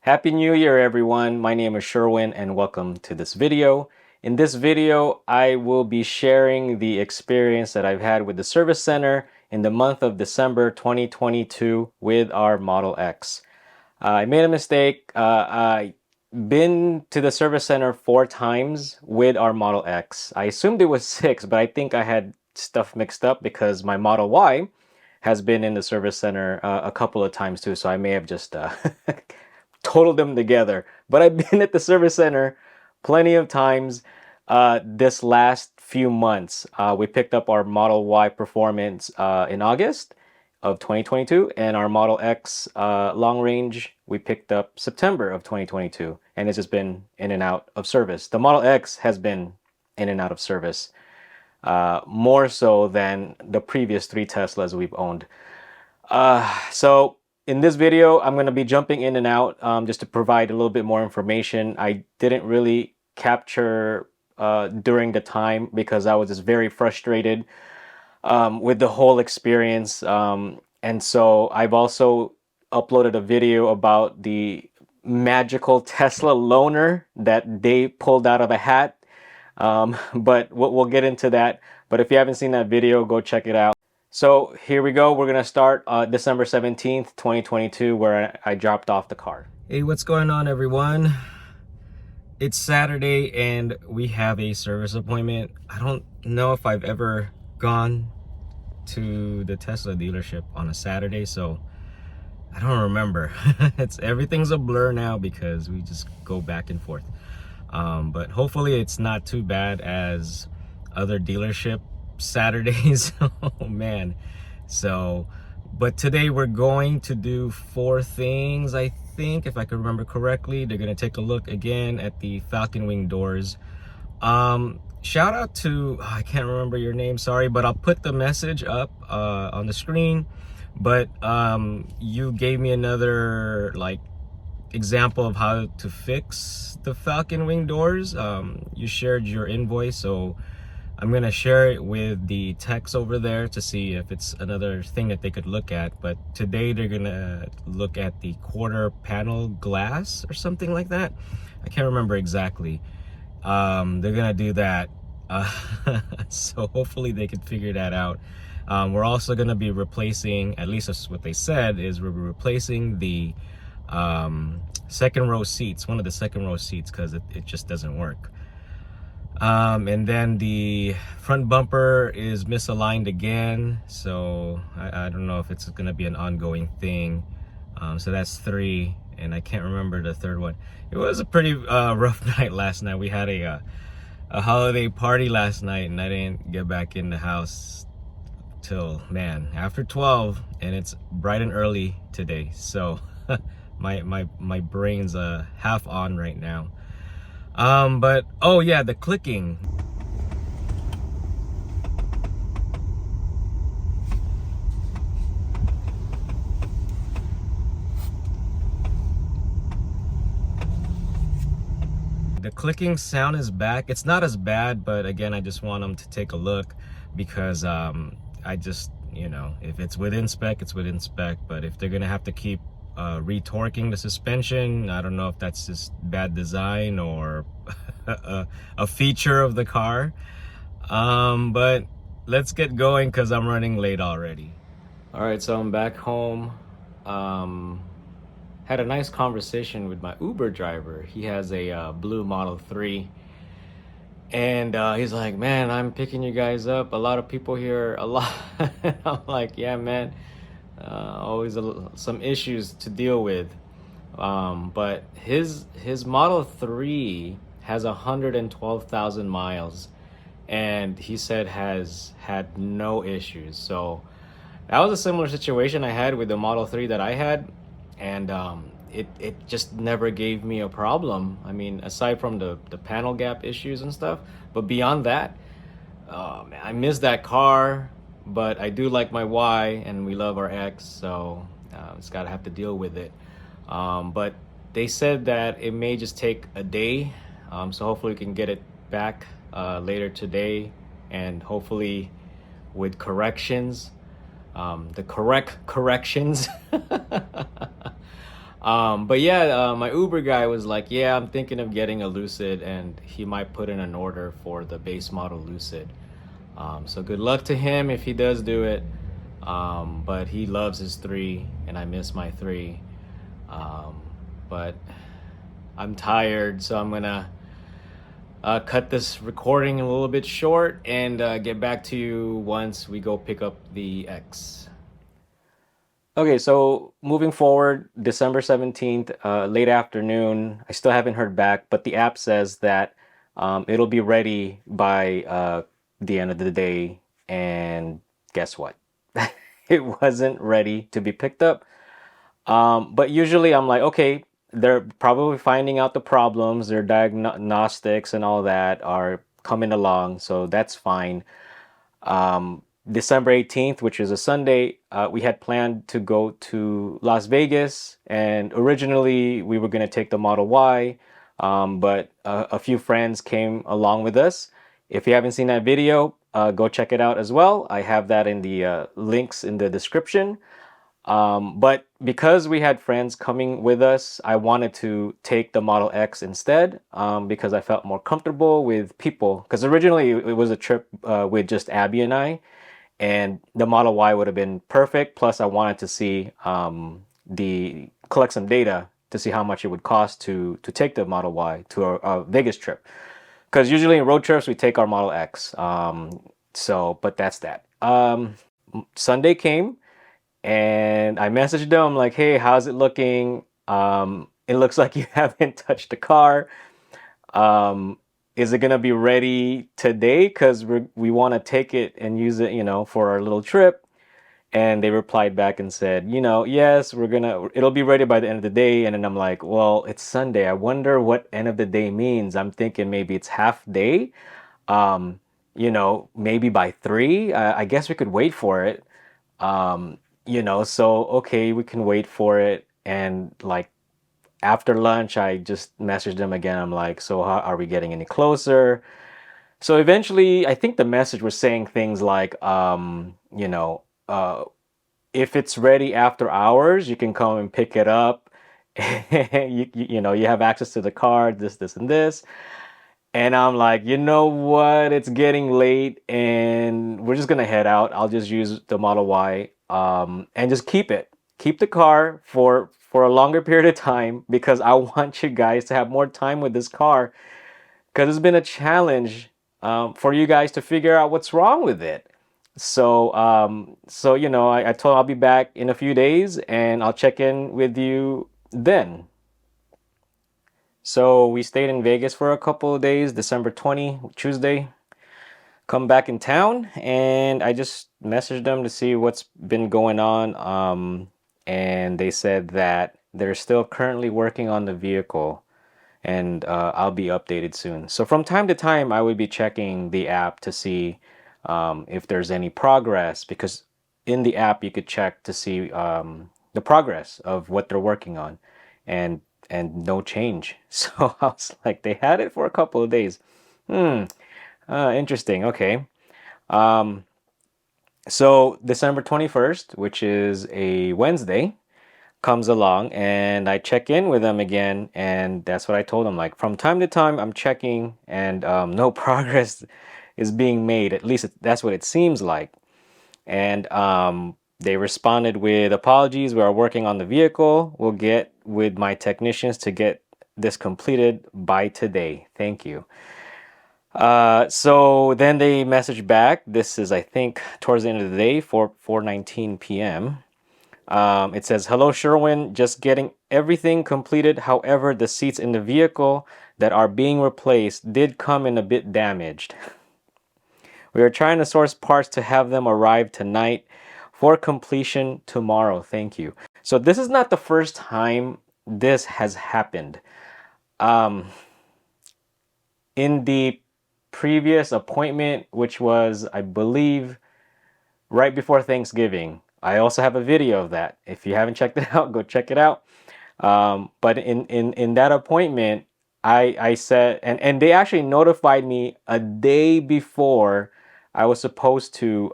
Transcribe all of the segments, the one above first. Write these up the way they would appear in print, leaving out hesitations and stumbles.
Happy New Year, everyone. My name is Sherwin and welcome to this video. In this video, I will be sharing the experience that I've had with the service center in the month of December 2022 with our Model X. I made a mistake. I been to the service center 4 times with our Model X. I assumed it was 6, but I think I had stuff mixed up because my Model Y has been in the service center a couple of times too, so I may have just totaled them together. But I've been at the service center plenty of times this last few months. We picked up our Model Y Performance in August of 2022, and our Model X long range we picked up September of 2022, and it's just been in and out of service. The Model X has been in and out of service more so than the previous 3 Teslas we've owned. So in this video, I'm going to be jumping in and out just to provide a little bit more information. I didn't really capture during the time because I was just very frustrated with the whole experience. And so I've also uploaded a video about the magical Tesla loaner that they pulled out of a hat. But we'll get into that. But if you haven't seen that video, go check it out. So here we go. We're going to start December 17th, 2022, where I dropped off the car. Hey, what's going on, everyone? It's Saturday and we have a service appointment. I don't know if I've ever gone to the Tesla dealership on a Saturday, so I don't remember. Everything's a blur now because we just go back and forth. But hopefully it's not too bad as other dealership Saturdays. Oh man. So but today we're going to do 4 things, I think, if I can remember correctly. They're going to take a look again at the Falcon wing doors. Shout out to, I can't remember your name, sorry, but I'll put the message up on the screen. But you gave me another like example of how to fix the Falcon wing doors. You shared your invoice, so I'm gonna share it with the techs over there to see if it's another thing that they could look at. But today they're gonna look at the quarter panel glass or something like that. I can't remember exactly. They're gonna do that. So hopefully they can figure that out. We're also gonna be replacing, at least that's what they said, is we're replacing the second row seats, one of the second row seats, because it just doesn't work. And then the front bumper is misaligned again, so I don't know if it's gonna be an ongoing thing. So that's 3, and I can't remember the third one. It was a pretty rough night last night. We had a holiday party last night, and I didn't get back in the house till, man, after 12, and it's bright and early today, so my brain's half on right now. But oh yeah, the clicking. The clicking sound is back. It's not as bad, but again, I just want them to take a look because I just, you know, if it's within spec, it's within spec. But if they're gonna have to keep retorquing the suspension, I don't know if that's just bad design or a feature of the car. But let's get going because I'm running late already. All right, so I'm back home. Had a nice conversation with my Uber driver. He has a blue Model 3. And he's like, man, I'm picking you guys up. A lot of people here, a lot. I'm like, yeah, man. Always some issues to deal with. But his Model 3 has 112,000 miles. And he said has had no issues. So that was a similar situation I had with the Model 3 that I had. And it just never gave me a problem. I mean, aside from the panel gap issues and stuff, but beyond that, man, I miss that car. But I do like my Y, and we love our X, so it's gotta have to deal with it. But they said that it may just take a day, so hopefully we can get it back later today, and hopefully with corrections, the correct corrections. But yeah, my Uber guy was like, yeah, I'm thinking of getting a Lucid, and he might put in an order for the base model Lucid. So good luck to him if he does do it. But he loves his 3, and I miss my 3. Um, but I'm tired, so I'm gonna cut this recording a little bit short and get back to you once we go pick up the X. Okay, so moving forward, December 17th, late afternoon. I still haven't heard back, but the app says that it'll be ready by the end of the day. And guess what? It wasn't ready to be picked up. But usually I'm like, okay, they're probably finding out the problems, their diagnostics and all that are coming along, so that's fine. December 18th, which is a Sunday, we had planned to go to Las Vegas, and originally we were going to take the Model Y, but a few friends came along with us. If you haven't seen that video, go check it out as well. I have that in the links in the description. But because we had friends coming with us, I wanted to take the Model X instead because I felt more comfortable with people. Because originally it was a trip with just Abby and I, and the Model Y would have been perfect. Plus, I wanted to see the collect some data to see how much it would cost to take the Model Y to a Vegas trip. Because usually in road trips we take our Model X. But that's that. Sunday came and I messaged them like, "Hey, how's it looking? It looks like you haven't touched the car. Um, is it gonna be ready today? Because we want to take it and use it, for our little trip." And they replied back and said, "Yes, it'll be ready by the end of the day." And then I'm like, "Well, it's Sunday. I wonder what end of the day means." I'm thinking maybe it's half day. Um, maybe by 3. I guess we could wait for it. Um, so okay, we can wait for it. And like after lunch, I just messaged them again. I'm like, so how, are we getting any closer? So eventually, I think the message was saying things like, if it's ready after hours, you can come and pick it up. You have access to the card, this, and this. And I'm like, you know what? It's getting late and we're just gonna head out. I'll just use the Model Y and just keep it. Keep the car for a longer period of time because I want you guys to have more time with this car because it's been a challenge for you guys to figure out what's wrong with it. I told I'll be back in a few days and I'll check in with you then. So we stayed in Vegas for a couple of days, December 20, Tuesday. Come back in town, and I just messaged them to see what's been going on. And they said that they're still currently working on the vehicle, and I'll be updated soon. So from time to time, I would be checking the app to see if there's any progress, because in the app you could check to see the progress of what they're working on, and no change. So I was like, they had it for a couple of days. Interesting. Okay. Um, so December 21st, which is a Wednesday, comes along and I check in with them again, and that's what I told them. Like from time to time, I'm checking, and no progress is being made. At least that's what it seems like. And they responded with apologies. We are working on the vehicle. We'll get with my technicians to get this completed by today. Thank you. So then they messaged back. This is, I think, towards the end of the day, 4:19 p.m. It says, "Hello, Sherwin. Just getting everything completed. However, the seats in the vehicle that are being replaced did come in a bit damaged. We are trying to source parts to have them arrive tonight for completion tomorrow. Thank you." So this is not the first time this has happened. Um, in the previous appointment, which was, I believe, right before Thanksgiving, I also have a video of that. If you haven't checked it out, go check it out. But in that appointment, I said, and they actually notified me a day before I was supposed to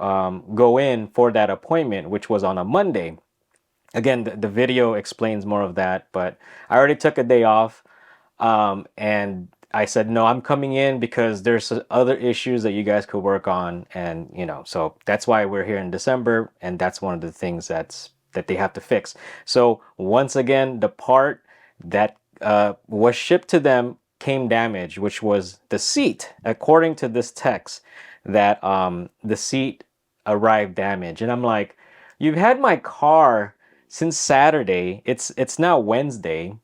go in for that appointment, which was on a Monday. Again, the video explains more of that, but I already took a day off. And I said, no, I'm coming in because there's other issues that you guys could work on. And, so that's why we're here in December. And that's one of the things that they have to fix. So once again, the part that was shipped to them came damaged, which was the seat, according to this text, that the seat arrived damaged. And I'm like, you've had my car since Saturday. It's now Wednesday,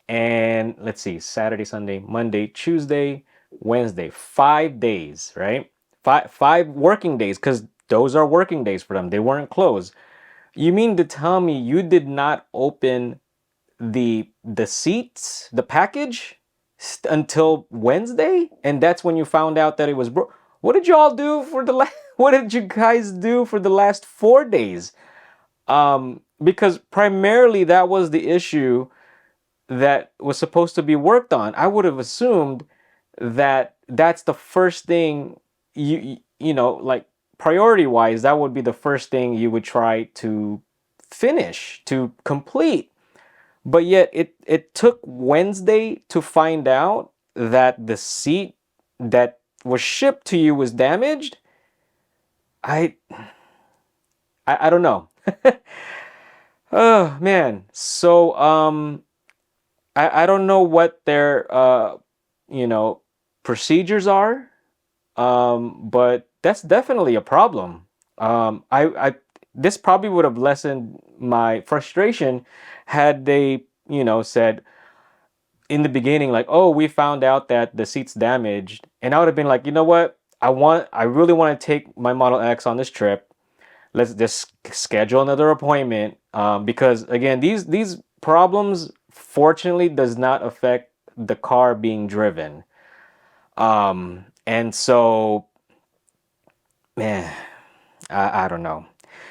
and let's see, Saturday, Sunday, Monday, Tuesday, Wednesday, 5 days, right? Five working days, because those are working days for them. They weren't closed. You mean to tell me you did not open the seats, the package, until Wednesday, and that's when you found out that it was broke? What did y'all do for the last? What did you guys do for the last 4 days? Because primarily that was the issue that was supposed to be worked on. I would have assumed that that's the first thing like priority wise, that would be the first thing you would try to finish, to complete. But yet it took Wednesday to find out that the seat that was shipped to you was damaged. I don't know. Oh man. So I don't know what their you know procedures are, but that's definitely a problem. I This probably would have lessened my frustration had they said in the beginning, like, oh, we found out that the seat's damaged, and I would have been like, you know what, I really want to take my Model X on this trip. Let's just schedule another appointment, because again, these problems fortunately does not affect the car being driven. And so, man, I don't know.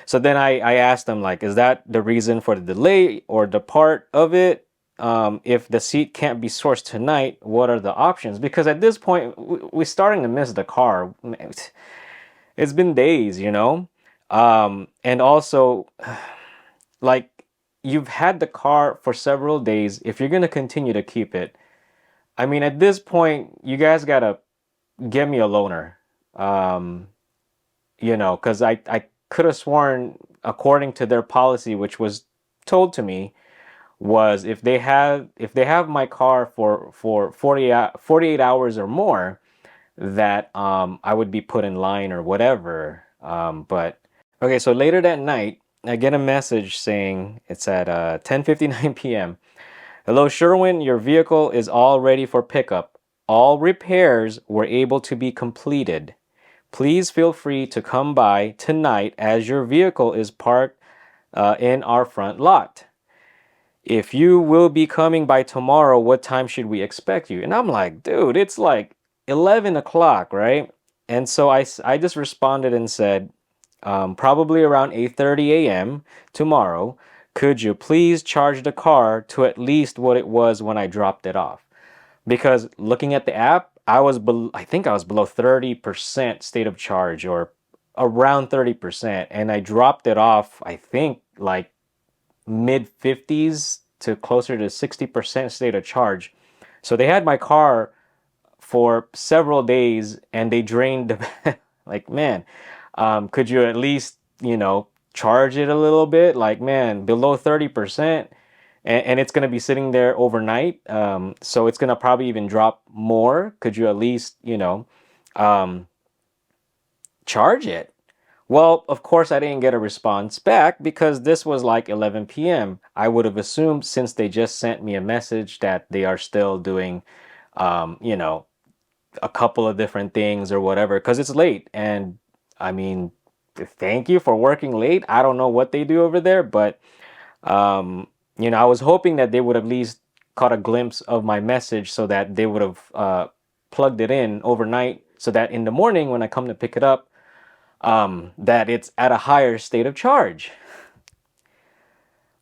So then I asked them, like, is that the reason for the delay or the part of it? If the seat can't be sourced tonight, what are the options? Because at this point, we're starting to miss the car. It's been days, and also, like, you've had the car for several days. If you're gonna continue to keep it, I mean, at this point, you guys gotta get me a loaner. Um, because I could have sworn, according to their policy, which was told to me, was if they have my car for 48 hours or more, that I would be put in line or whatever. But okay, so later that night, I get a message saying it's at 10:59 p.m. Hello, Sherwin, your vehicle is all ready for pickup. All repairs were able to be completed. Please feel free to come by tonight as your vehicle is parked in our front lot. If you will be coming by tomorrow, what time should we expect you? And I'm like, dude, it's like 11 o'clock, right? And so I just responded and said, probably around 8:30 a.m. tomorrow. Could you please charge the car to at least what it was when I dropped it off? Because looking at the app, I think I was below 30% state of charge, or around 30%, and I dropped it off, I think, like mid 50s to closer to 60% state of charge. So they had my car for several days and they drained the like, man, could you at least, charge it a little bit? Like, man, below 30%, and it's going to be sitting there overnight. So it's going to probably even drop more. Could you at least, um, charge it? Well, of course, I didn't get a response back because this was like 11 p.m. I would have assumed, since they just sent me a message, that they are still doing, um, you know, a couple of different things or whatever, because it's late. And I mean, thank you for working late. I don't know what they do over there, but, I was hoping that they would at least caught a glimpse of my message so that they would have plugged it in overnight so that in the morning when I come to pick it up, that it's at a higher state of charge.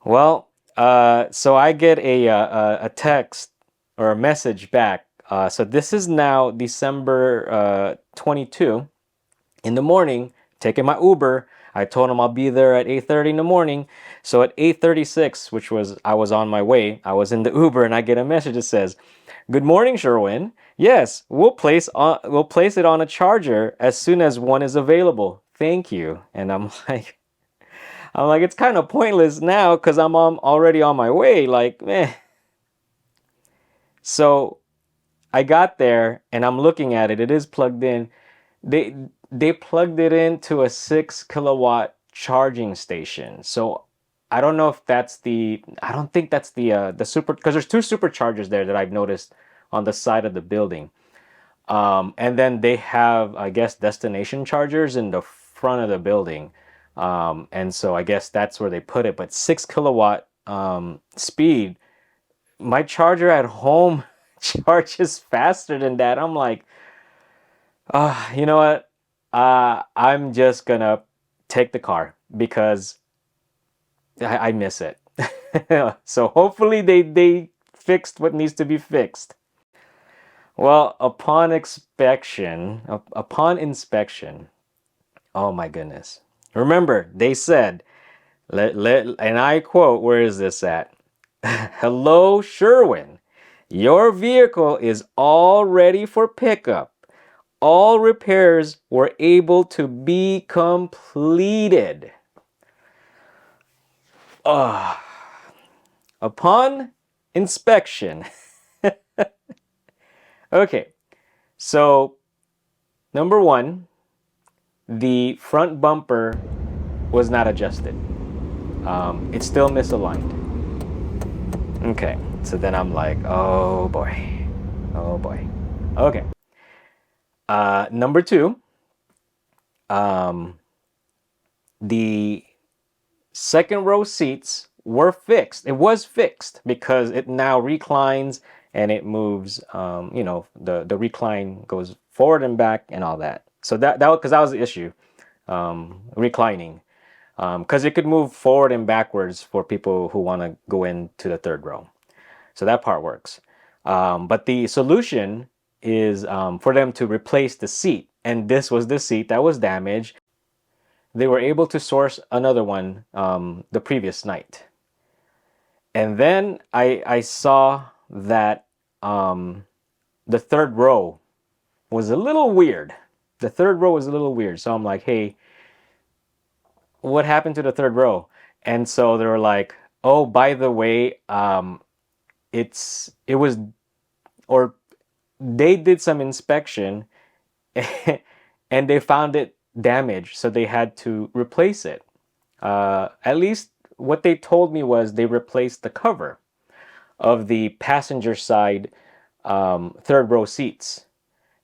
Well, so I get a text or a message back. So this is now December 22 in the morning, taking my Uber. I told him I'll be there at 8:30 in the morning. So at 8:36, which was I was on my way, I was in the Uber and I get a message that says, "Good morning, Sherwin. Yes, we'll place it on a charger as soon as one is available. Thank you." And I'm like it's kind of pointless now because already on my way. Like, meh. So I got there and I'm looking at it. It is plugged in. They they plugged it into a 6 kilowatt charging station. So I don't know if that's I don't think that's the super, because there's two superchargers there that I've noticed on the side of the building. And then they have, I guess, destination chargers in the front of the building. And so I guess that's where they put it. But 6 kilowatt speed, my charger at home charges faster than that. I'm like, you know what? I'm just gonna take the car because I miss it. So hopefully they fixed what needs to be fixed. Well, upon inspection, oh my goodness. Remember, they said, and I quote, where is this at? "Hello, Sherwin. Your vehicle is all ready for pickup. All repairs were able to be completed." Upon inspection. Okay, so number one, the front bumper was not adjusted. It's still misaligned. Okay, so then I'm like, oh boy. Oh boy. Okay. Number two, the second row seats were fixed. It was fixed because it now reclines and it moves. The recline goes forward and back and all that. So that because that was the issue, reclining, because it could move forward and backwards for people who want to go into the third row. So that part works. But the solution is for them to replace the seat, and this was the seat that was damaged. They were able to source another one the previous night. And then I saw that the third row was a little weird. The third row was a little weird. So I'm like, hey, what happened to the third row? And so they were like, oh, by the way, it was, or they did some inspection and they found it damaged. So they had to replace it. At least what they told me was they replaced the cover of the passenger side third row seats.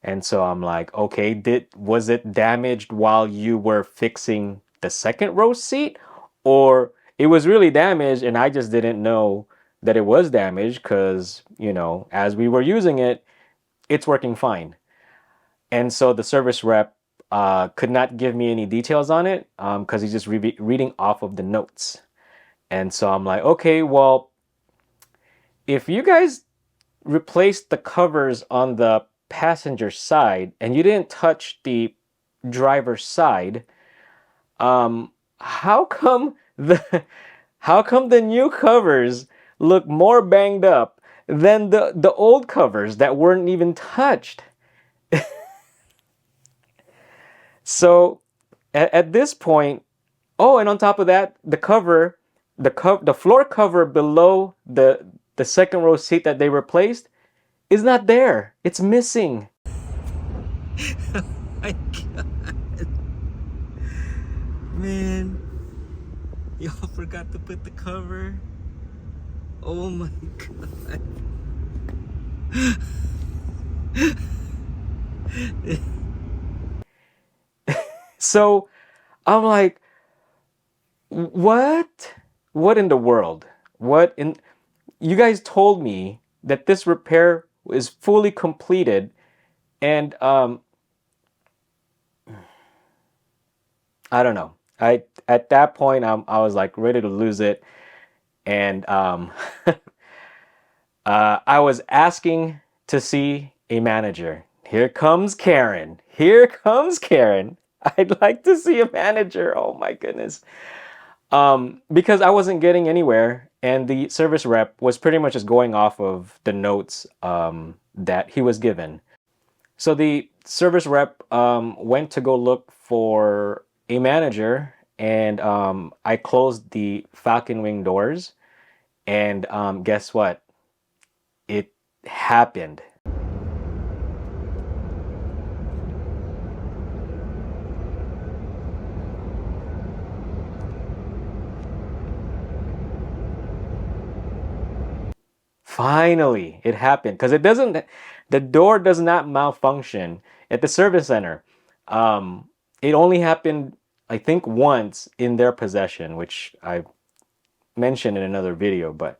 And so I'm like, okay, was it damaged while you were fixing the second row seat? Or it was really damaged and I just didn't know that it was damaged because, as we were using it, it's working fine. And so the service rep could not give me any details on it because he's just reading off of the notes. And so I'm like, okay, well, if you guys replaced the covers on the passenger side and you didn't touch the driver's side, how come the new covers look more banged up than the old covers that weren't even touched? So at this point, oh, and on top of that, the floor cover below the second row seat that they replaced is not there. It's missing. Oh my God. Man, y'all forgot to put the cover. Oh my God. So I'm like, what? What in the world? You guys told me that this repair is fully completed, and I don't know. At that point I was like ready to lose it, and I was asking to see a manager. Here comes Karen. Here comes Karen. I'd like to see a manager. Oh my goodness. Because I wasn't getting anywhere, and the service rep was pretty much just going off of the notes that he was given. So the service rep went to go look for a manager, and I closed the Falcon wing doors, and guess what? It happened. Finally, it happened because the door does not malfunction at the service center. It only happened, I think, once in their possession, which I mentioned in another video, but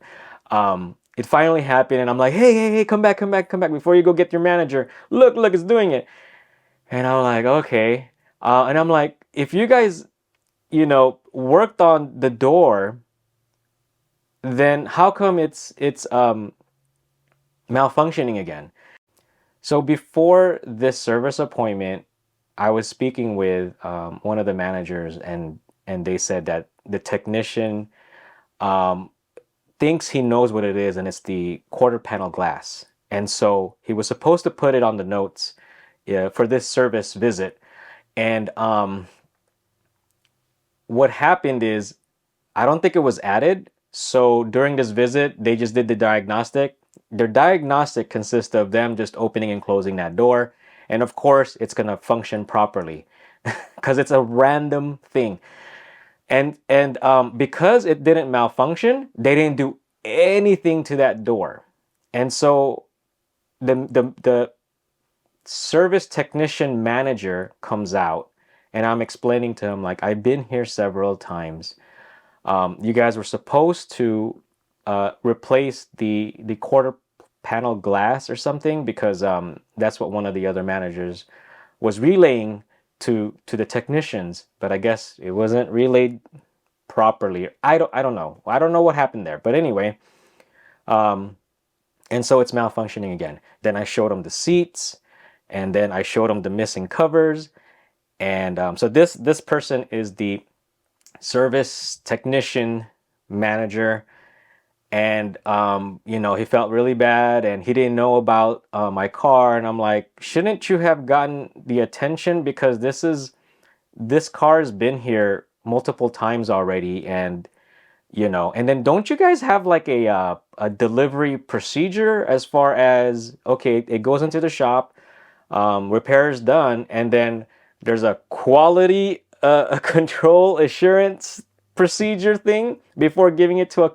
it finally happened, and I'm like, hey, hey, hey, come back, come back, come back before you go get your manager. Look, look, it's doing it. And I'm like, okay. And I'm like, if you guys, worked on the door, then how come it's malfunctioning again? So before this service appointment, I was speaking with one of the managers, and they said that the technician um, thinks he knows what it is, and it's the quarter panel glass. And so he was supposed to put it on the notes, for this service visit. And what happened is, I don't think it was added. So during this visit, they just did the diagnostic. Their diagnostic consists of them just opening and closing that door. And of course, it's going to function properly because it's a random thing. And because it didn't malfunction, they didn't do anything to that door. And so the service technician manager comes out, and I'm explaining to him, like, I've been here several times. You guys were supposed to replace the quarter panel glass or something, because that's what one of the other managers was relaying to the technicians, but I guess it wasn't relayed properly. I don't know. I don't know what happened there. But anyway, and so it's malfunctioning again. Then I showed them the seats, and then I showed them the missing covers. And so this person is the service technician manager, and he felt really bad, and he didn't know about my car. And I'm like, shouldn't you have gotten the attention, because this car's been here multiple times already, and then don't you guys have like a delivery procedure, as far as, okay, it goes into the shop, repair is done, and then there's a quality a control assurance procedure thing before giving it to a.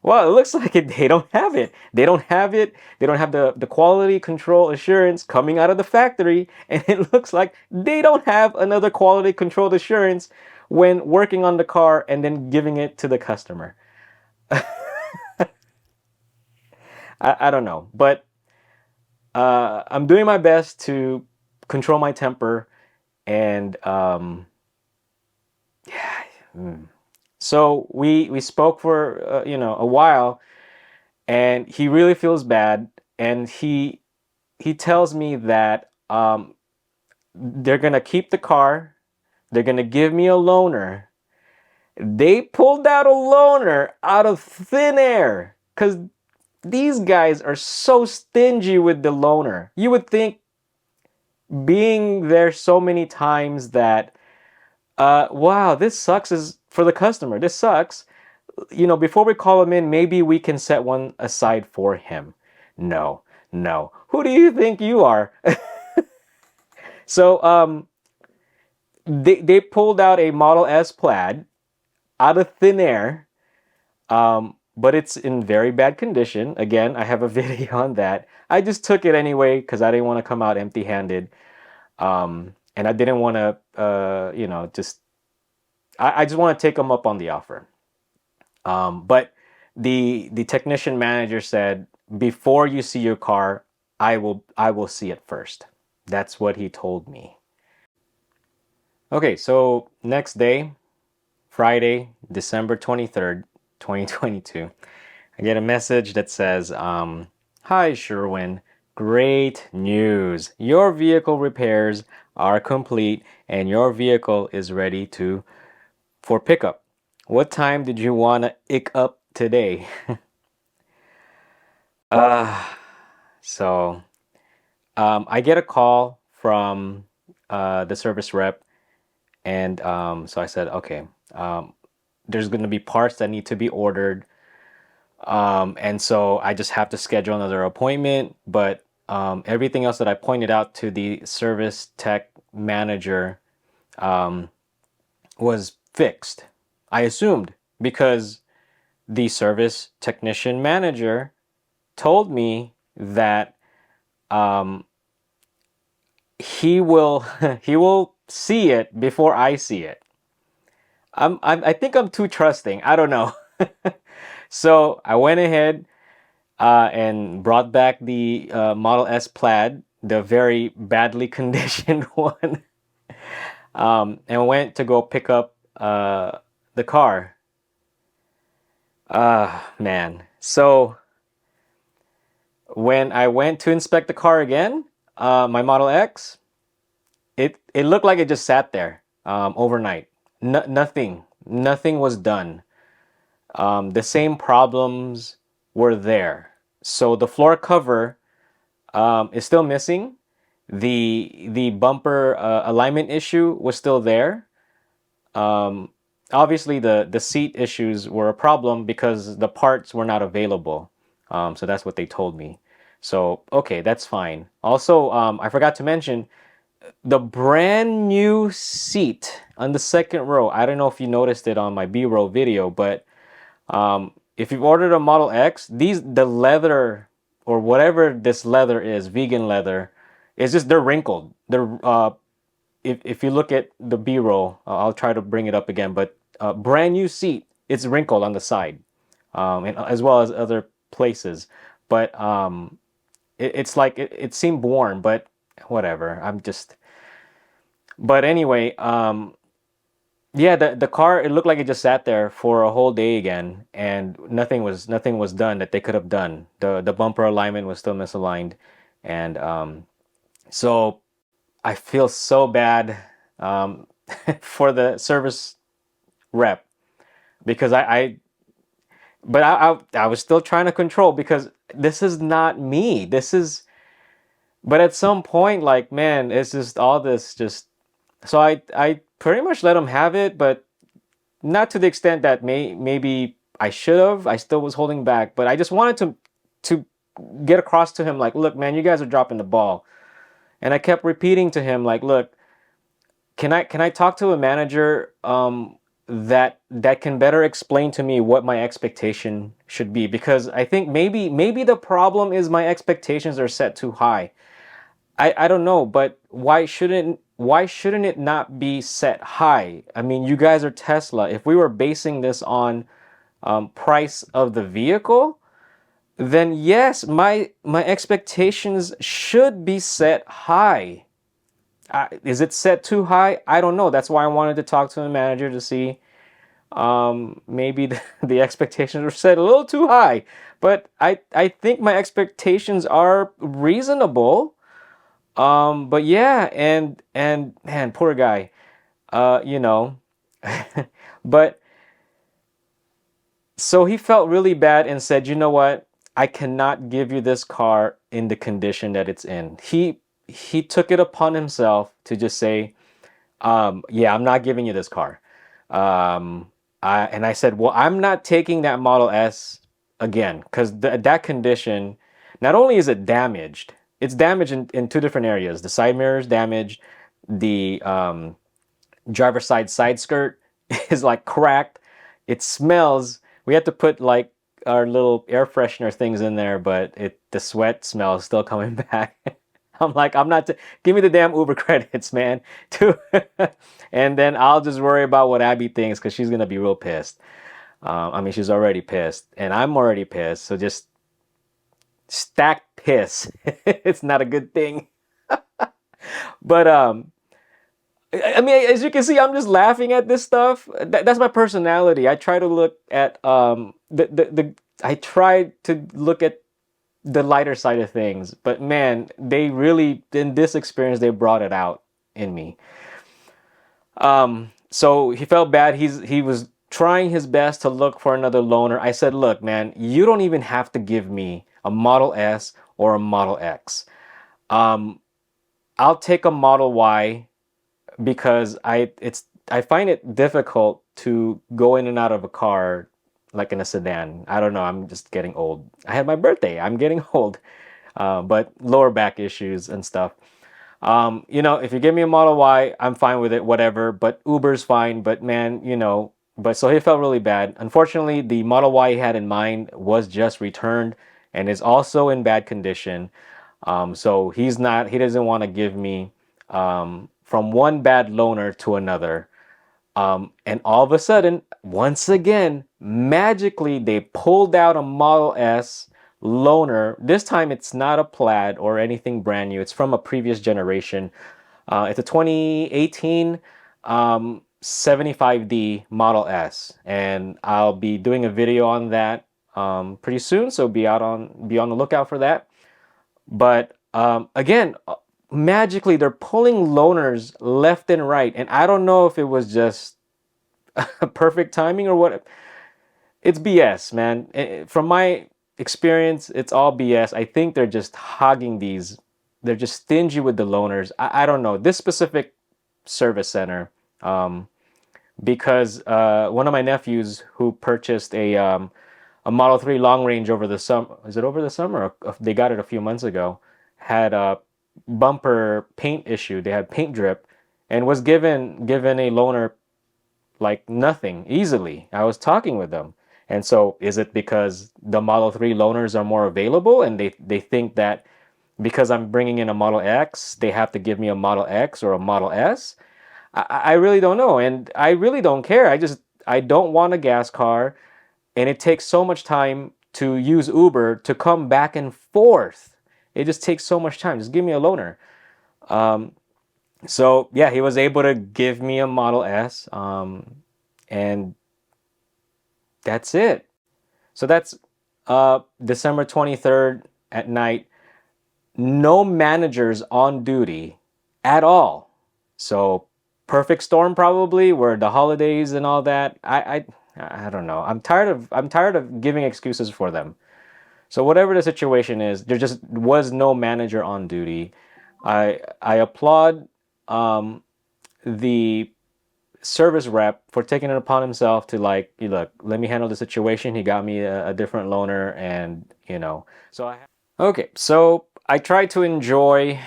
Well, it looks like they don't have it. They don't have it. They don't have the quality control assurance coming out of the factory. And it looks like they don't have another quality control assurance when working on the car and then giving it to the customer. I don't know. But I'm doing my best to control my temper. And yeah. So we spoke for a while, and he really feels bad, and he tells me that they're gonna keep the car, they're gonna give me a loaner. They pulled out a loaner out of thin air, because these guys are so stingy with the loaner. You would think, being there so many times, that wow, this sucks, is for the customer. This sucks. Before we call him in, maybe we can set one aside for him. No, no. Who do you think you are? So they pulled out a Model S Plaid out of thin air, but it's in very bad condition. Again, I have a video on that. I just took it anyway because I didn't want to come out empty-handed, and I didn't want to, I just want to take them up on the offer. But the technician manager said, before you see your car, I will see it first. That's what he told me. Okay, so next day, Friday, December 23rd, 2022, I get a message that says, hi, Sherwin. Great news. Your vehicle repairs are complete and your vehicle is ready for pickup. What time did you want to ick up today? uh, so I get a call from the service rep, and so I said, okay, there's going to be parts that need to be ordered. And so I just have to schedule another appointment. But everything else that I pointed out to the service tech manager was fixed. I assumed because the service technician manager told me that um, he will he will see it before I see it. I think I'm too trusting. I don't know. So I went ahead and brought back the Model S Plaid, the very badly conditioned one, and went to go pick up the car. Man. So when I went to inspect the car again, my Model X, it looked like it just sat there overnight. Nothing was done. The same problems were there. So the floor cover is still missing. The bumper alignment issue was still there. Um, Obviously, the seat issues were a problem because the parts were not available. So that's what they told me. So okay, that's fine. Also, I forgot to mention the brand new seat on the second row. I don't know if you noticed it on my B-roll video, but if you've ordered a Model X, the leather or whatever this leather is, vegan leather, is just they're wrinkled. They're if you look at the B-roll, I'll try to bring it up again, but brand new seat, it's wrinkled on the side, and as well as other places. But it's like it seemed worn, but whatever. But anyway, yeah, the car, it looked like it just sat there for a whole day again, and nothing was done that they could have done. The bumper alignment was still misaligned, and so I feel so bad for the service rep because I was still trying to control because this is not me. But at some point, like, man, it's just all this just. So I pretty much let him have it, but not to the extent that maybe I should have. I still was holding back, but I just wanted to get across to him like, look, man, you guys are dropping the ball. And I kept repeating to him like, look, can I talk to a manager that can better explain to me what my expectation should be? Because I think maybe the problem is my expectations are set too high. I don't know, but why shouldn't it not be set high? I mean, you guys are Tesla. If we were basing this on price of the vehicle, then yes, my expectations should be set high. Is it set too high? I don't know. That's why I wanted to talk to the manager to see maybe the expectations were set a little too high. But I think my expectations are reasonable. But yeah, and man, poor guy. You know, but so he felt really bad and said, you know what? I cannot give you this car in the condition that it's in. He took it upon himself to just say, yeah, I'm not giving you this car. And I said, well, I'm not taking that Model S again because that condition, not only is it damaged, it's damaged in two different areas. The side mirror is damaged. The driver's side skirt is like cracked. It smells. We had to put like our little air freshener things in there, but the sweat smell is still coming back. I'm like, I'm not. Give me the damn Uber credits, man. And then I'll just worry about what Abby thinks because she's gonna be real pissed. I mean, she's already pissed, and I'm already pissed. So just stacked piss. It's not a good thing. But I mean, as you can see, I'm just laughing at this stuff. That's my personality. I try to look at I try to look at the lighter side of things. But man, they really, in this experience, they brought it out in me. So he felt bad. He was trying his best to look for another loaner. I said, look, man, you don't even have to give me a Model S or a Model X. I'll take a Model Y because I find it difficult to go in and out of a car like in a sedan. I don't know. I'm just getting old. I had my birthday. I'm getting old. But lower back issues and stuff. If you give me a Model Y, I'm fine with it, whatever. But Uber's fine. But man, but so he felt really bad. Unfortunately, the Model Y he had in mind was just returned and is also in bad condition. So he doesn't want to give me from one bad loaner to another. And all of a sudden, once again, magically, they pulled out a Model S loaner. This time, it's not a Plaid or anything brand new. It's from a previous generation. It's a 2018 75D Model S, and I'll be doing a video on that pretty soon. So be on the lookout for that. But again, magically, they're pulling loaners left and right, and I don't know if it was just perfect timing or what. It's BS, man. From my experience, it's all BS. I think they're just hogging these. They're just stingy with the loaners. I don't know. This specific service center, because one of my nephews who purchased a Model 3 long range over the summer, is it over the summer? Or they got it a few months ago, had a bumper paint issue. They had paint drip and was given a loaner like nothing easily. I was talking with them. And so is it because the Model 3 loaners are more available and they think that because I'm bringing in a Model X, they have to give me a Model X or a Model S? I really don't know. And I really don't care. I don't want a gas car. And it takes so much time to use Uber to come back and forth. It just takes so much time. Just give me a loaner. So yeah, he was able to give me a Model S, and that's it. So that's December 23rd at night. No managers on duty at all. So perfect storm probably, where the holidays and all that. I don't know. I'm tired of giving excuses for them. So whatever the situation is, there just was no manager on duty. I applaud the service rep for taking it upon himself to like, look, let me handle the situation. He got me a different loaner, and okay. So I tried to enjoy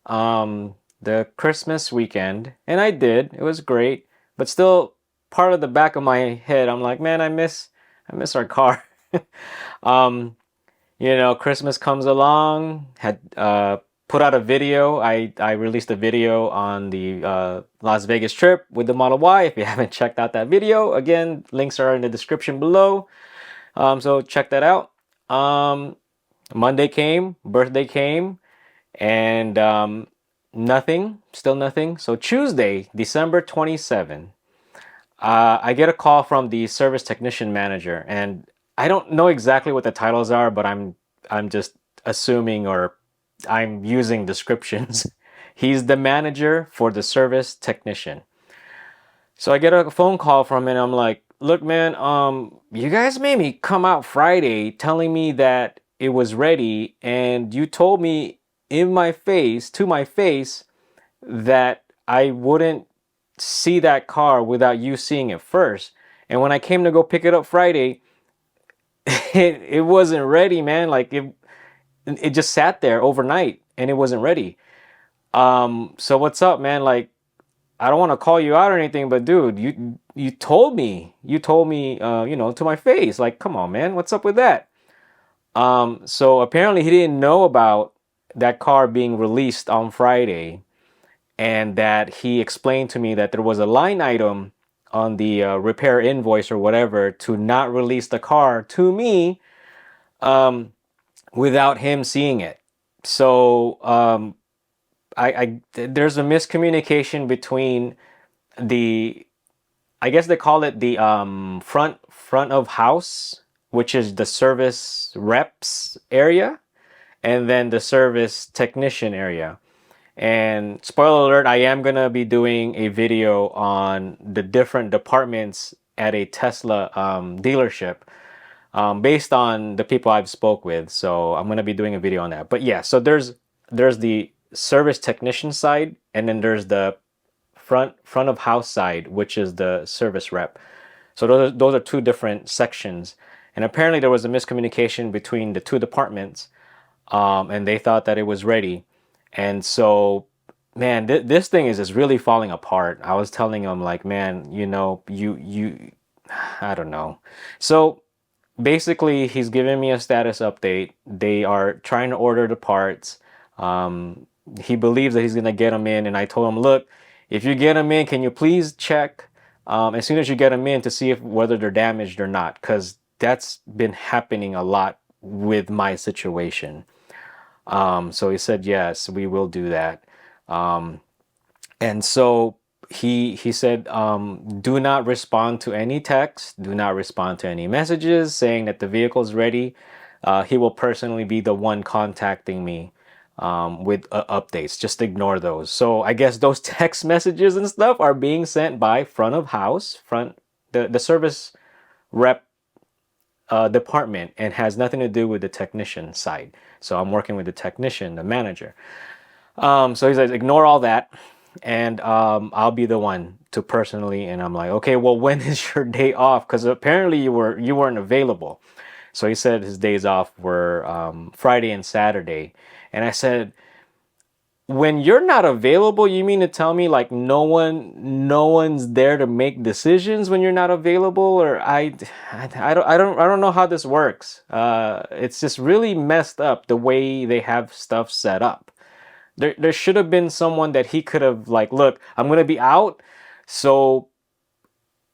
the Christmas weekend, and I did. It was great, but still, part of the back of my head, I'm like, man, I miss our car. um, Christmas comes along. Had put out a video. I released a video on the Las Vegas trip with the Model Y. If you haven't checked out that video, again, links are in the description below. So check that out. Monday came, birthday came, and nothing, still nothing. So Tuesday, December 27th, I get a call from the service technician manager, and I don't know exactly what the titles are, but I'm just assuming, or I'm using descriptions. He's the manager for the service technician. So I get a phone call from him, and I'm like, look, man, you guys made me come out Friday telling me that it was ready, and you told me to my face, that I wouldn't see that car without you seeing it first. And when I came to go pick it up Friday, it wasn't ready, man. Like it just sat there overnight and it wasn't ready. So what's up, man? Like, I don't want to call you out or anything, but dude, you told me, to my face. Like, come on, man, what's up with that? So apparently he didn't know about that car being released on Friday, and that he explained to me that there was a line item on the repair invoice or whatever to not release the car to me without him seeing it. So there's a miscommunication between the, I guess they call it the front of house, which is the service reps area. and then the service technician area. And spoiler alert, I am going to be doing a video on the different departments at a Tesla dealership, based on the people I've spoke with. So I'm going to be doing a video on that. But yeah, so there's the service technician side, and then there's the front of house side, which is the service rep. So those are two different sections. And apparently there was a miscommunication between the two departments, and they thought that it was ready. And so, man, this thing is just really falling apart. I was telling them like, man, I don't know. So basically, he's giving me a status update. They are trying to order the parts. He believes that he's gonna get them in, and I told him, look, if you get them in, can you please check as soon as you get them in to see if whether they're damaged or not, because that's been happening a lot with my situation. So he said, yes, we will do that. And so he said, do not respond to any text, do not respond to any messages saying that the vehicle is ready. He will personally be the one contacting me with updates. Just ignore those. So I guess those text messages and stuff are being sent by front of house, the service rep department, and has nothing to do with the technician side. So I'm working with the technician, the manager. So he says, ignore all that, and I'll be the one to personally. And I'm like, okay, well, when is your day off? Because apparently you weren't available. So he said his days off were Friday and Saturday. And I said, when you're not available, you mean to tell me like no one's there to make decisions when you're not available? Or I don't know how this works. It's just really messed up the way they have stuff set up. There should have been someone that he could have like, look, I'm gonna be out, so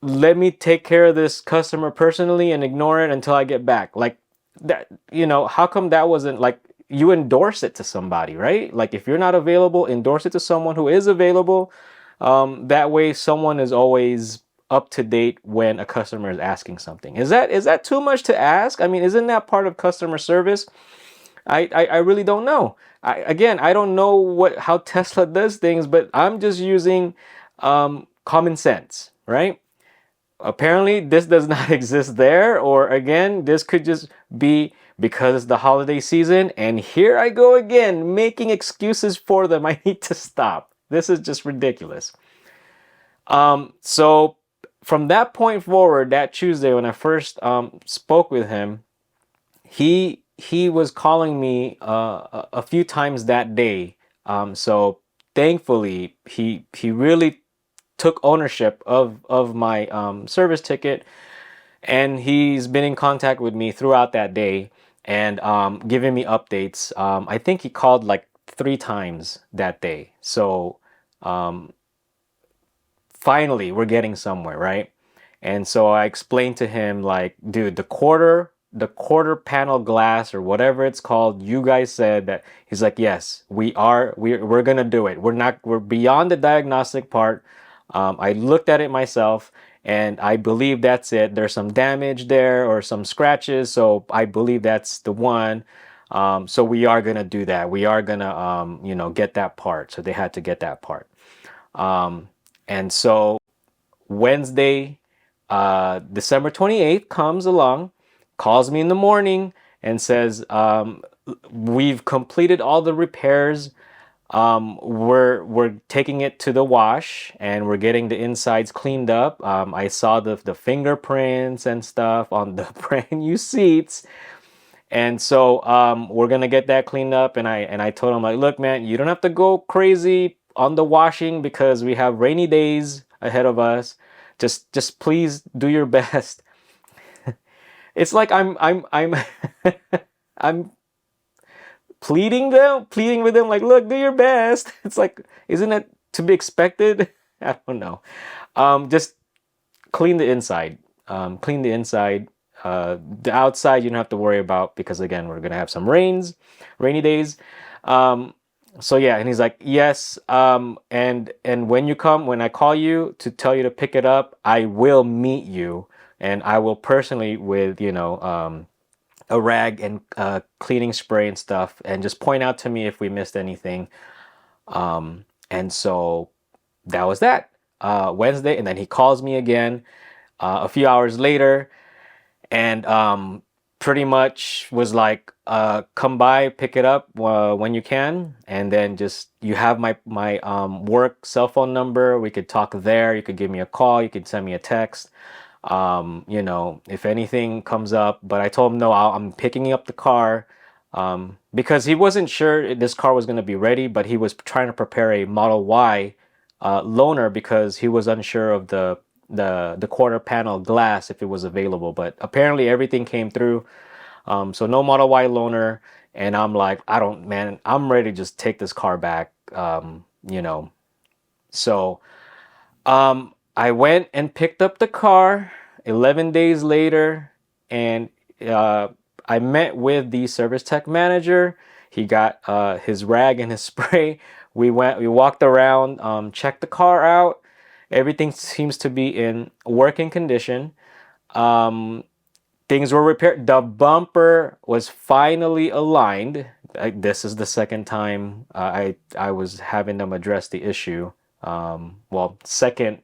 let me take care of this customer personally and ignore it until I get back. Like that, how come that wasn't like, you endorse it to somebody, right? Like if you're not available, endorse it to someone who is available. That way someone is always up to date when a customer is asking something. Is that too much to ask? I mean, isn't that part of customer service? I really don't know. I don't know how Tesla does things, but I'm just using common sense, right? Apparently, this does not exist there, or again, this could just be because it's the holiday season, and here I go again, making excuses for them. I need to stop. This is just ridiculous. So from that point forward, that Tuesday when I first spoke with him, he was calling me a few times that day. So thankfully, he really took ownership of my service ticket, and he's been in contact with me throughout that day and giving me updates. I think he called like 3 times that day. So finally, we're getting somewhere, right? And so I explained to him like, dude, the quarter panel glass or whatever it's called, you guys said that. He's like, yes, we're gonna do it. We're beyond the diagnostic part. I looked at it myself, and I believe that's it. There's some damage there or some scratches, so I believe that's the one. So we are gonna do that. We are gonna get that part. So they had to get that part. And so Wednesday, December 28th comes along, calls me in the morning and says, we've completed all the repairs. We're taking it to the wash, and we're getting the insides cleaned up. I saw the fingerprints and stuff on the brand new seats. And so we're gonna get that cleaned up, and I told him like, look, man, you don't have to go crazy on the washing because we have rainy days ahead of us. Just please do your best. It's like I'm I'm pleading with them like, look, do your best. It's like, isn't it to be expected? I don't know. Just clean the inside. Clean the inside. The outside you don't have to worry about because again we're gonna have some rainy days. So yeah, and he's like, yes. And when I call you to tell you to pick it up, I will meet you, and I will personally with a rag and cleaning spray and stuff, and just point out to me if we missed anything. And so that was that. Wednesday, and then he calls me again a few hours later, and pretty much was like, come by, pick it up when you can, and then just, you have my work cell phone number. We could talk there. You could give me a call. You could send me a text. You know, if anything comes up. But I told him no, I'm picking up the car, because he wasn't sure this car was going to be ready, but he was trying to prepare a Model Y loaner because he was unsure of the quarter panel glass if it was available. But apparently everything came through. So no Model Y loaner, and I'm like, I don't, man, I'm ready to just take this car back. You know, so I went and picked up the car 11 days later, and I met with the service tech manager. He got his rag and his spray. We walked around, checked the car out. Everything seems to be in working condition. Things were repaired. The bumper was finally aligned. This is the second time I was having them address the issue. Well, second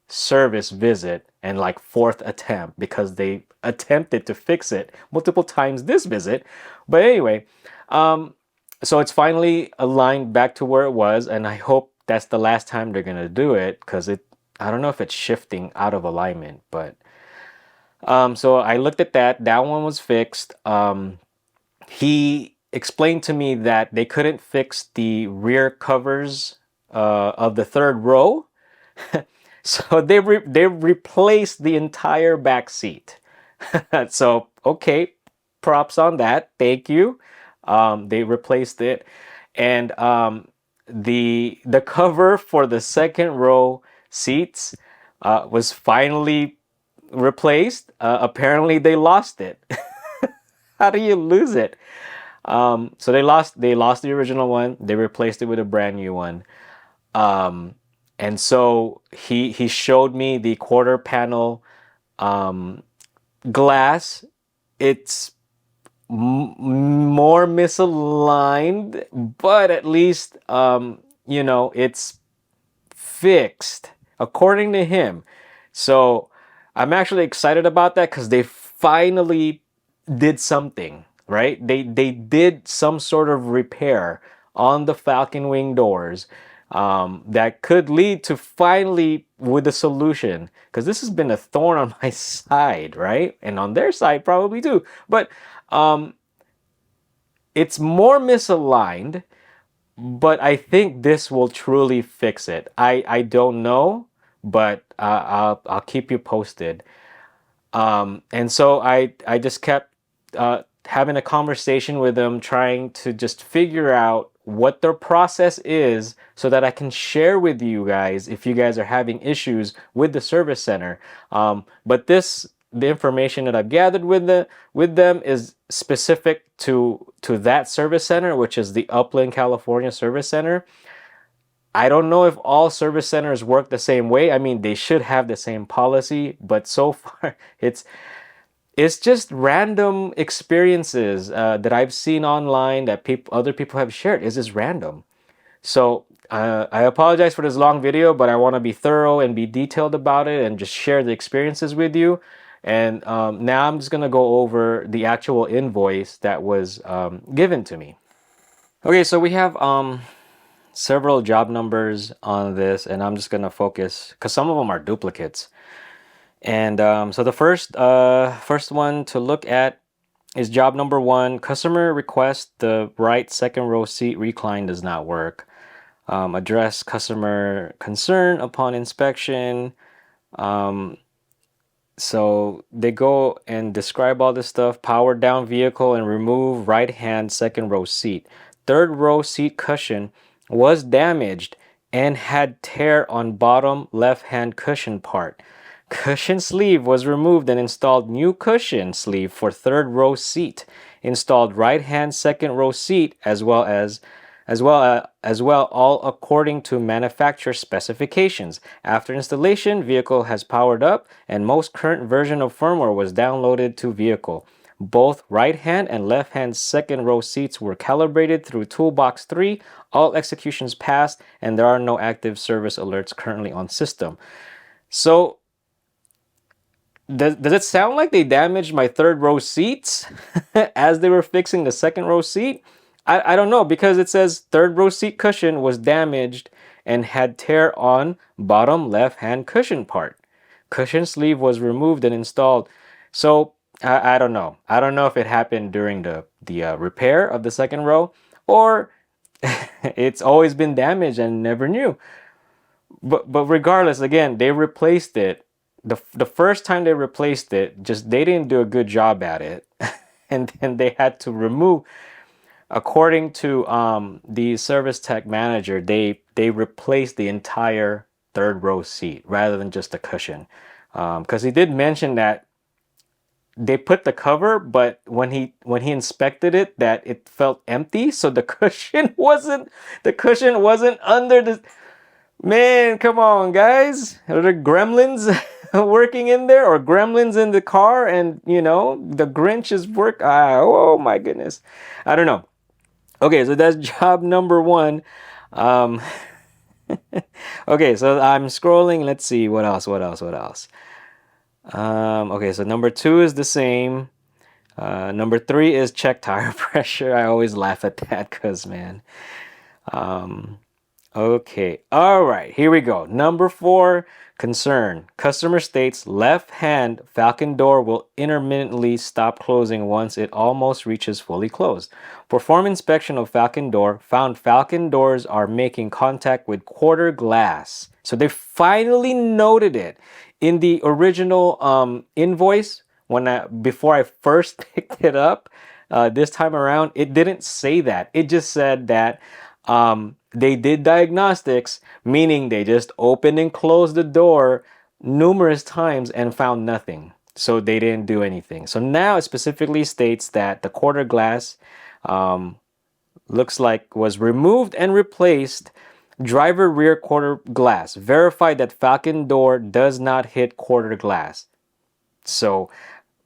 service visit and like fourth attempt, because they attempted to fix it multiple times this visit. But anyway, so it's finally aligned back to where it was, and I hope that's the last time they're gonna do it, because I don't know if it's shifting out of alignment. But so I looked at that one was fixed. He explained to me that they couldn't fix the rear covers of the third row. So they replaced the entire back seat. So okay, props on that. Thank you. They replaced it, and the cover for the second row seats was finally replaced. Apparently they lost it. How do you lose it? So they lost the original one. They replaced it with a brand new one. And so he showed me the quarter panel glass. It's more misaligned, but at least you know, it's fixed according to him. So I'm actually excited about that, because they finally did something, right? They did some sort of repair on the Falcon wing doors, that could lead to finally with a solution, because this has been a thorn on my side, right? And on their side probably too. But it's more misaligned, but I think this will truly fix it. I don't know, but I'll keep you posted. And so I just kept having a conversation with them, trying to just figure out what their process is, so that I can share with you guys if you guys are having issues with the service center. But the information that I've gathered with them is specific to that service center, which is the Upland, California service center. I don't know if all service centers work the same way. I mean, they should have the same policy, but so far it's just random experiences that I've seen online that other people have shared. It's just random. So I apologize for this long video, but I want to be thorough and be detailed about it and just share the experiences with you. And now I'm just going to go over the actual invoice that was given to me. Okay, so we have several job numbers on this, and I'm just going to focus because some of them are duplicates. And so the first one to look at is job number 1. Customer requests the right second row seat recline does not work. Address customer concern upon inspection. So they go and describe all this stuff. Power down vehicle and remove right hand second row seat. Third row seat cushion was damaged and had tear on bottom left hand cushion part. Cushion sleeve was removed and installed new cushion sleeve for third row seat. Installed right hand second row seat as well, all according to manufacturer specifications. After installation, vehicle has powered up and most current version of firmware was downloaded to vehicle. Both right hand and left hand second row seats were calibrated through Toolbox 3. All executions passed, and there are no active service alerts currently on system. So, does it sound like they damaged my third row seats as they were fixing the second row seat? I don't know, because it says third row seat cushion was damaged and had tear on bottom left hand cushion part. Cushion sleeve was removed and installed. So I don't know. I don't know if it happened during the repair of the second row, or it's always been damaged and never knew. But regardless, again, they replaced it. The first time they replaced it, just they didn't do a good job at it, and then they had to remove. According to the service tech manager, they replaced the entire third row seat rather than just a cushion, because he did mention that they put the cover, but when he inspected it, that it felt empty, so the cushion wasn't under the. Man, come on, guys. Are there gremlins working in there, or gremlins in the car, and the Grinch is work? Oh my goodness. I don't know. Okay, so that's job number one. Um, okay, so I'm scrolling. Let's see what else. Okay, so number two is the same. Number three is check tire pressure. I always laugh at that because, man. Okay, all right, here we go. Number four, concern. Customer states left hand Falcon door will intermittently stop closing once it almost reaches fully closed. Perform inspection of Falcon door. Found Falcon doors are making contact with quarter glass. So they finally noted it. In the original invoice, before I first picked it up this time around, it didn't say that. It just said that they did diagnostics, meaning they just opened and closed the door numerous times and found nothing. So they didn't do anything. So now it specifically states that the quarter glass looks like was removed and replaced. Driver rear quarter glass. Verify that Falcon door does not hit quarter glass. So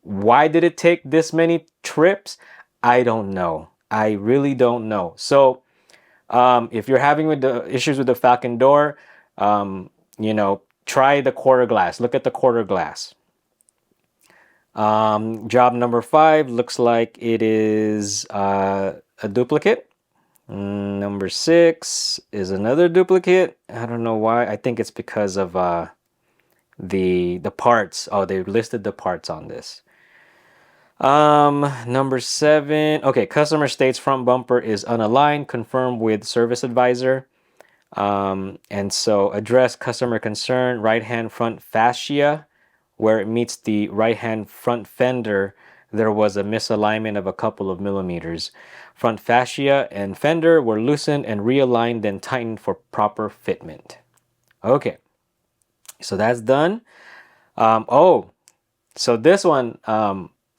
why did it take this many trips? I don't know. I really don't know. So if you're having issues with the Falcon door, try the quarter glass. Look at the quarter glass. Job number five looks like it is a duplicate. Number six is another duplicate. I don't know why. I think it's because of the parts. Oh, they listed the parts on this. Number seven. Okay, customer states front bumper is unaligned. Confirm with service advisor. And so address customer concern. Right hand front fascia, where it meets the right hand front fender, there was a misalignment of a couple of millimeters. Front fascia and fender were loosened and realigned, then tightened for proper fitment. Okay, so that's done. So this one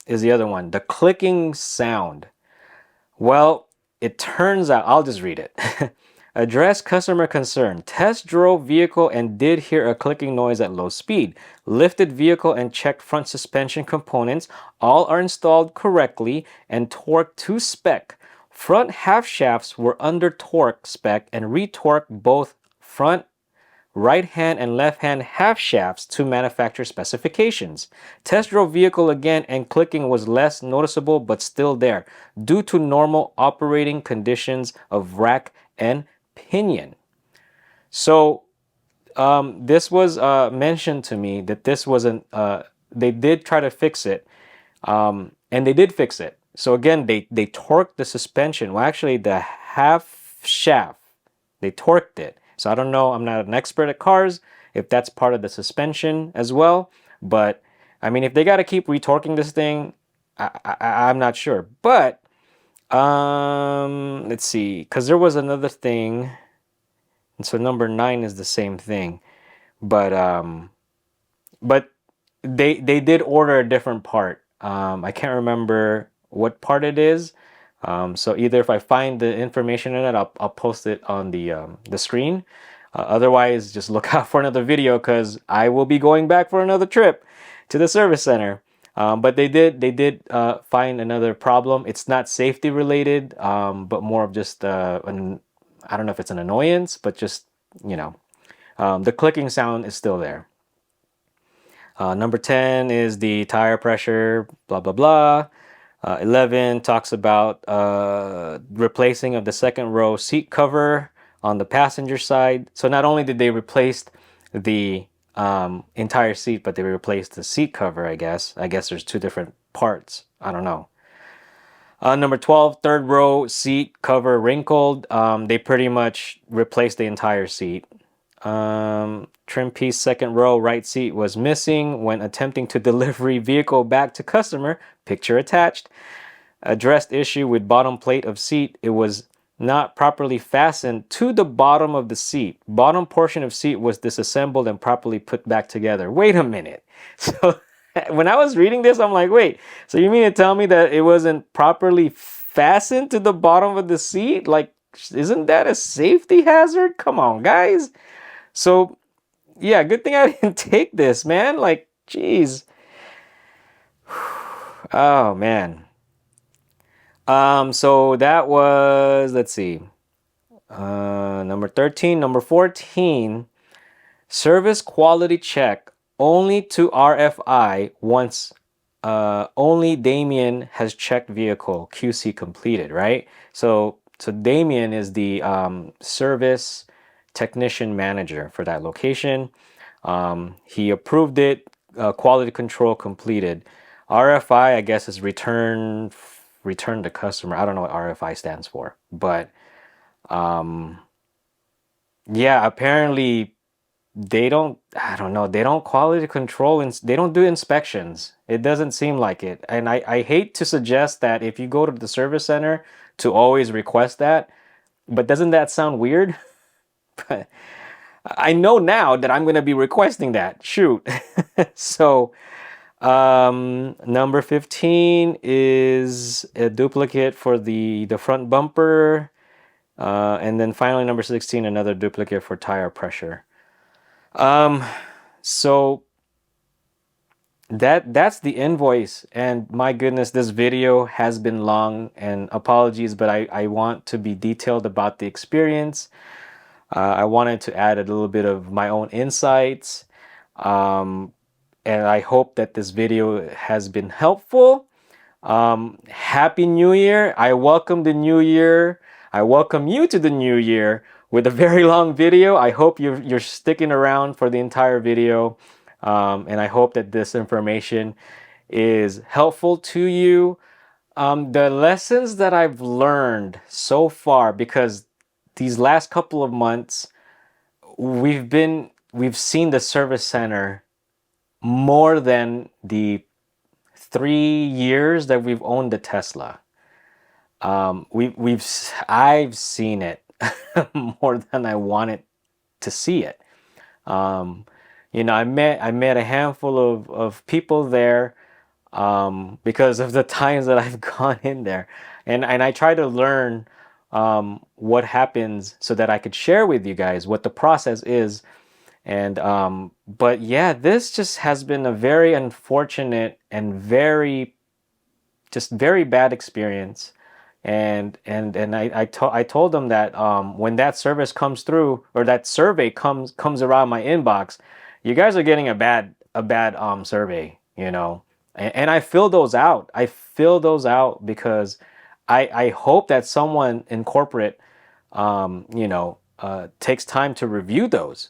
is the other one. The clicking sound. Well, it turns out, I'll just read it. Address customer concern. Test drove vehicle and did hear a clicking noise at low speed. Lifted vehicle and checked front suspension components. All are installed correctly and torqued to spec. Front half shafts were under torque spec and retorqued both front right hand and left hand half shafts to manufacturer specifications. Test drove vehicle again and clicking was less noticeable but still there due to normal operating conditions of rack and pinion. So this was mentioned to me that this wasn't, they did try to fix it, and they did fix it. So again, they torqued the suspension. Well, actually the half shaft, they torqued it. So I don't know, I'm not an expert at cars, if that's part of the suspension as well. But I mean, if they got to keep retorquing this thing, I'm not sure. But let's see, because there was another thing. And so number 9 is the same thing. But they did order a different part. I can't remember what part it is. So either if I find the information in it, I'll post it on the screen. Otherwise, just look out for another video because I will be going back for another trip to the service center. But they did find another problem. It's not safety related, but more of just I don't know if it's an annoyance, but just you know, the clicking sound is still there. Number 10 is the tire pressure, blah blah blah. 11 talks about replacing of the second row seat cover on the passenger side. So not only did they replace the entire seat, but they replaced the seat cover, I guess. I guess there's two different parts. I don't know. Number 12, third row seat cover wrinkled. They pretty much replaced the entire seat. Trim piece second row right seat was missing when attempting to delivery vehicle back to customer. Picture attached. Addressed issue with bottom plate of seat. It was not properly fastened to the bottom of the seat. Bottom portion of seat was disassembled and properly put back together. Wait a minute. So when I was reading this, I'm like, wait, so you mean to tell me that it wasn't properly fastened to the bottom of the seat? Like, isn't that a safety hazard? Come on, guys. So yeah, good thing I didn't take this, man. Like, geez. Oh man. So that was, let's see, number 13. Number 14, service quality check only to RFI once only Damien has checked vehicle QC completed, right? So Damien is the service technician manager for that location. He approved it, quality control completed. RFI, I guess, is return to customer. I don't know what RFI stands for, but yeah, apparently they don't, I don't know, they don't quality control and they don't do inspections. It doesn't seem like it. And I hate to suggest that if you go to the service center to always request that, but doesn't that sound weird? But I know now that I'm going to be requesting that. Shoot. So, number 15 is a duplicate for the front bumper. And then finally, number 16, another duplicate for tire pressure. So that's the invoice. And my goodness, this video has been long, and apologies, but I want to be detailed about the experience. I wanted to add a little bit of my own insights. And I hope that this video has been helpful. Happy New Year. I welcome the new year. I welcome you to the new year with a very long video. I hope you're sticking around for the entire video. And I hope that this information is helpful to you. The lessons that I've learned so far, because these last couple of months, we've seen the service center more than the 3 years that we've owned the Tesla. I've seen it more than I wanted to see it. You know, I met a handful of people there because of the times that I've gone in there, and I try to learn what happens so that I could share with you guys what the process is. And but yeah, this just has been a very unfortunate and very bad experience. And I told them that when that service comes through, or that survey comes around my inbox, you guys are getting a bad survey, you know. And I fill those out. I fill those out because I hope that someone in corporate you know, takes time to review those.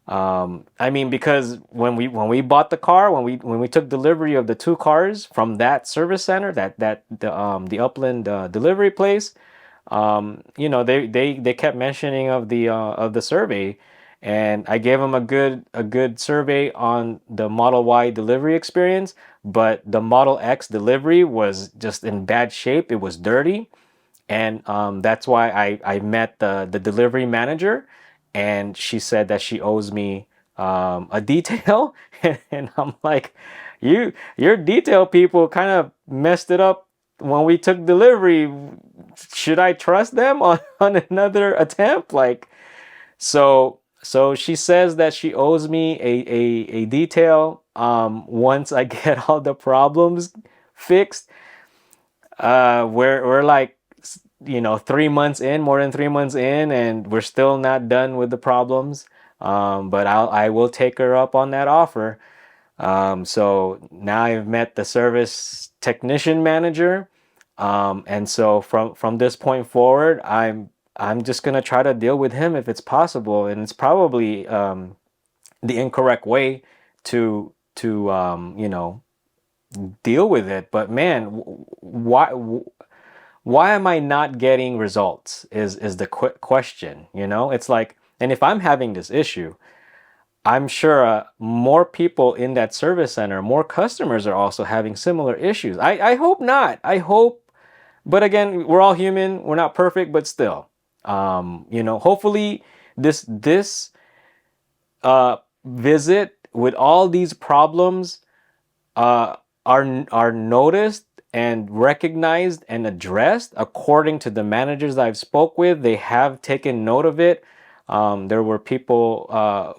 I mean, because when we bought the car, when we took delivery of the two cars from that service center, the Upland delivery place, you know, they kept mentioning of the survey, and I gave them a good survey on the Model Y delivery experience, but the Model X delivery was just in bad shape. It was dirty. And that's why I met the delivery manager, and she said that she owes me a detail. And I'm like, your detail people kind of messed it up when we took delivery. Should I trust them on another attempt? Like, so she says that she owes me a detail. once I get all the problems fixed, we're like, 3 months in, more than 3 months in, and we're still not done with the problems. But I will take her up on that offer. So now I've met the service technician manager, and so from this point forward, I'm just gonna try to deal with him if it's possible, and it's probably the incorrect way to deal with it. But man, why am I not getting results? Is the question. It's like, and if I'm having this issue, I'm sure more people in that service center, more customers are also having similar issues. I hope not. I hope, but again, we're all human. We're not perfect, but still, hopefully this visit with all these problems are noticed and recognized and addressed according to the managers I've spoke with. They have taken note of it. There were people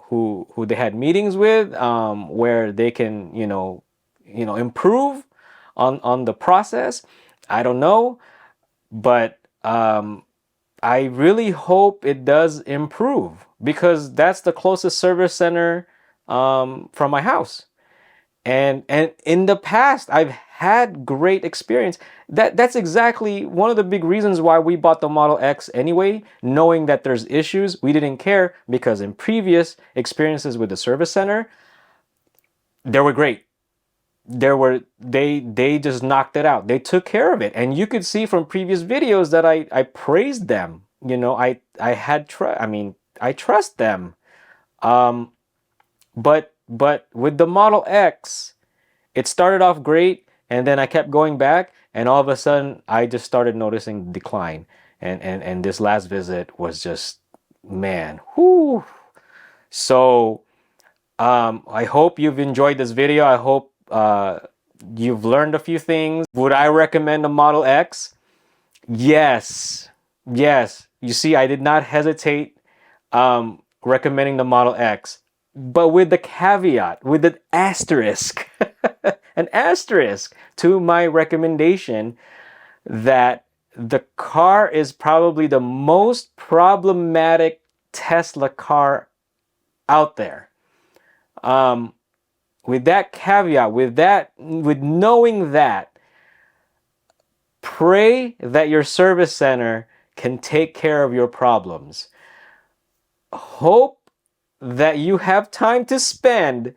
who they had meetings with where they can improve on the process. I don't know, but I really hope it does improve, because that's the closest service center from my house. And in the past, I've had great experience. That's exactly one of the big reasons why we bought the Model X anyway, knowing that there's issues. We didn't care, because in previous experiences with the service center, they were great. They just knocked it out. They took care of it. And you could see from previous videos that I praised them. I trust them. But with the Model X, it started off great, and then I kept going back, and all of a sudden I just started noticing decline. And this last visit was just, man, whoo. So I hope you've enjoyed this video. I hope you've learned a few things. Would I recommend a Model X? Yes. Yes. You see, I did not hesitate recommending the Model X, but with the caveat, with an asterisk, an asterisk to my recommendation, that the car is probably the most problematic Tesla car out there. With that caveat, with knowing that, pray that your service center can take care of your problems. Hope that you have time to spend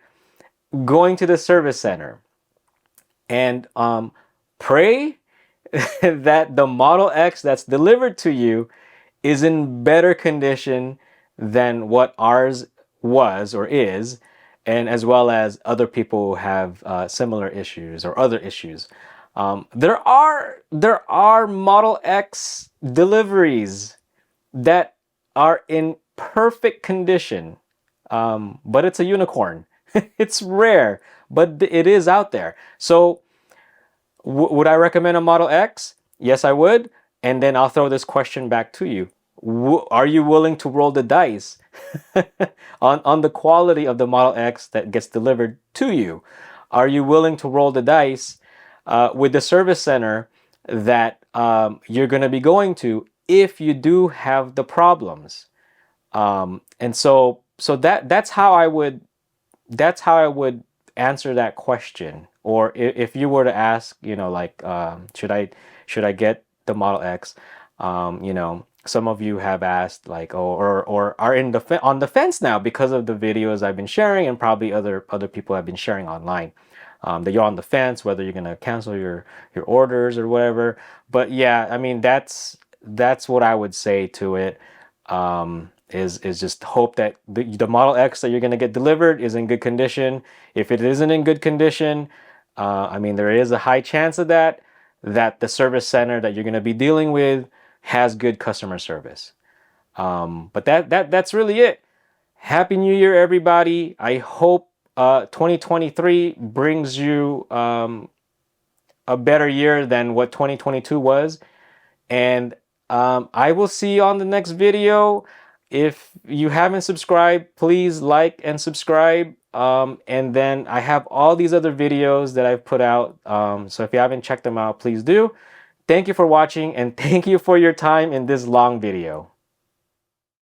going to the service center, and pray that the Model X that's delivered to you is in better condition than what ours was or is, and as well as other people who have similar issues or other issues. There are Model X deliveries that are in perfect condition, but it's a unicorn. It's rare, but it is out there. So would I recommend a Model X? Yes, I would. And then I'll throw this question back to you. Are you willing to roll the dice on the quality of the Model X that gets delivered to you? Are you willing to roll the dice with the service center that you're going to be going to if you do have the problems? And so that's how I would answer that question. Or if you were to ask, like, should I get the Model X? Some of you have asked, like, or are on the fence now because of the videos I've been sharing, and probably other people have been sharing online. That you're on the fence whether you're gonna cancel your orders or whatever. But yeah, I mean, that's what I would say to it. Is just hope that the Model X that you're going to get delivered is in good condition. If it isn't in good condition, I mean, there is a high chance of that the service center that you're going to be dealing with has good customer service. But that's really it. Happy New Year, everybody. I hope 2023 brings you a better year than what 2022 was. And I will see you on the next video. If you haven't subscribed, please like and subscribe. And then I have all these other videos that I've put out. So if you haven't checked them out, please do. Thank you for watching, and thank you for your time in this long video.